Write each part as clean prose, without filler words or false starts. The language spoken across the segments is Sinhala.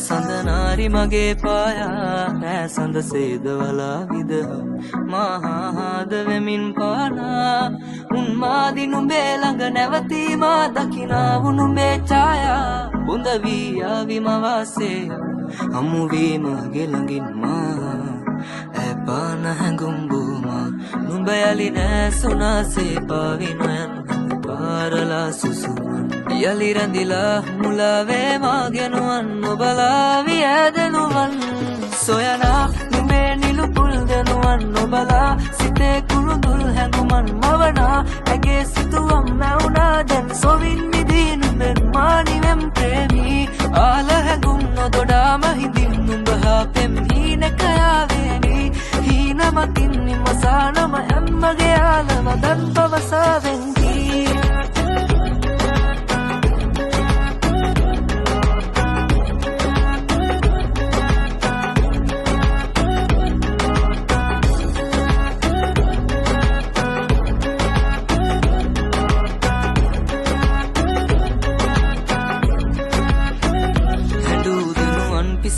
වැසඳනාරි මගේ පායා රැසඳ සේදවලා විදහ මහාද වෙමින් පානා උන්මාදි නුඹේ ළඟ නැවතීමා දකිනා වුනුඹේ ඡායා බුඳ වී ආවි මවාසේ අමු වී මගේ ළඟින් මා ඇපාන හැඟුම් බුමා නුඹ යලි නැසුනාසේ පාවින යන පාරලා සුසුමන් යලි රැඳිලා මුලාවේ මාගෙනුවන් ඔබලා වියදනුවන් සොයනා නුඹේ නිලුපුල් දෙනුවන් ඔබලා සිතේ කුරුඳුල් හැඟුමන් මවනා ඇගේ සිතුවම් මැවුනා දැන් සොවින් මිදී නුඹෙන් මානිවෙම් ප්‍රේමී ආල හැඟුම් නොදොඩාම හිඳින් නුඹ හා පෙම් හීනකයාවේවි හීනමතින් නිමසානම ඇම්මගේ ආලම දන් පවසාවෙන්දී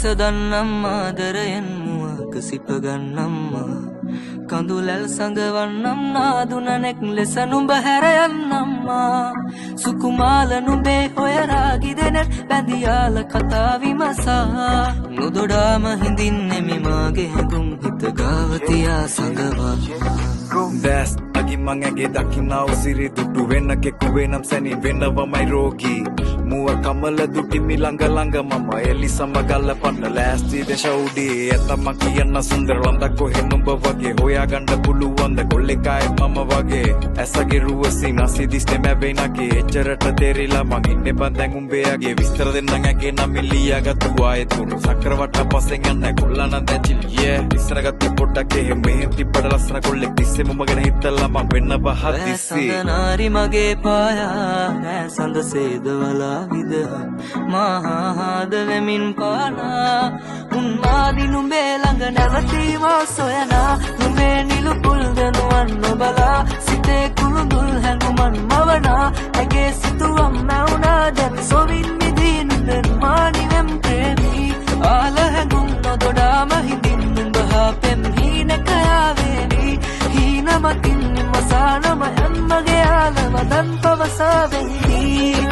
පිසදන්නම්ම ආදරයෙන් මුවක සිපගන්නම්මා කඳුලැල් සඟවන්නම් නාදුනනෙක් ලෙස නුඹ හැරයන්නම්මා සුකුමාල නුඹේ හොයරාගි දෙනෙක් බැඳියාල කතා විමසා නොදොඩාම හිඳින්නෙමි මාගේ හැඟුම් හිත ගාවතියා සඟවා දැස් අගින් මං ඇගේ දකිනා උසිරි දුටු වෙන්න කෙකුවේ නම් සැනි වෙනවමයි රෝගී මුව කමල දුටිමි ළඟ ළඟ මම එලි සමගල්ල පන්න ලෑස්ති දෙශවුඩී ඇතම කියන්න සුන්දර ලන්දක් කොහෙ නුඹ වගේ හොයාගන්න පුළුවන්ද කොල්ලෙකාය මම වගේ ඇසගේ රුවසි නසි දිස්නේ මැවෙයි නගේ එච්චරට තේරිලා මං ඉන්නේ බන් දැන් උඹයාගේ විස්තර දෙන්නම් ඇගේ නම් ලියාගත්තු ආයෙතුරු සක්‍රවට පස්සෙන් යන්න කොල්ලන දැචිල් යේ ඉස්සර ගත්තේ පොඩ්ඩක් එහෙම මෙහෙම තිබ්බට ලස්සන කොල්ලෙක් තිස්සෙම මගෙන හිටලා මං වෙන්න බහදිස්සි වැසඳනාරි මගේ පායා රැසඳ සේදවලා විදහ මහාද වෙමින් පානා උන්මාදි නුඹේ ළඟ නැවතීමා සොයනා නුඹේ නිලුපුල් දෙනුවන් ඔබලා සිතේ කුරුඳුල් හැඟුමන් මවනා ඇගේ සිතුවම් මැවුනා දැන් සොවින් මිදී නුඹෙන් මානිවෙම් ප්‍රේමී ආල හැඟුම් නොදොඩාම හිඳින් නුඹ හා පෙම් හීනකයාවේවි හීනමතින් නිමසානම ඇම්මගේ ආලම දන් පවසාවෙන්දී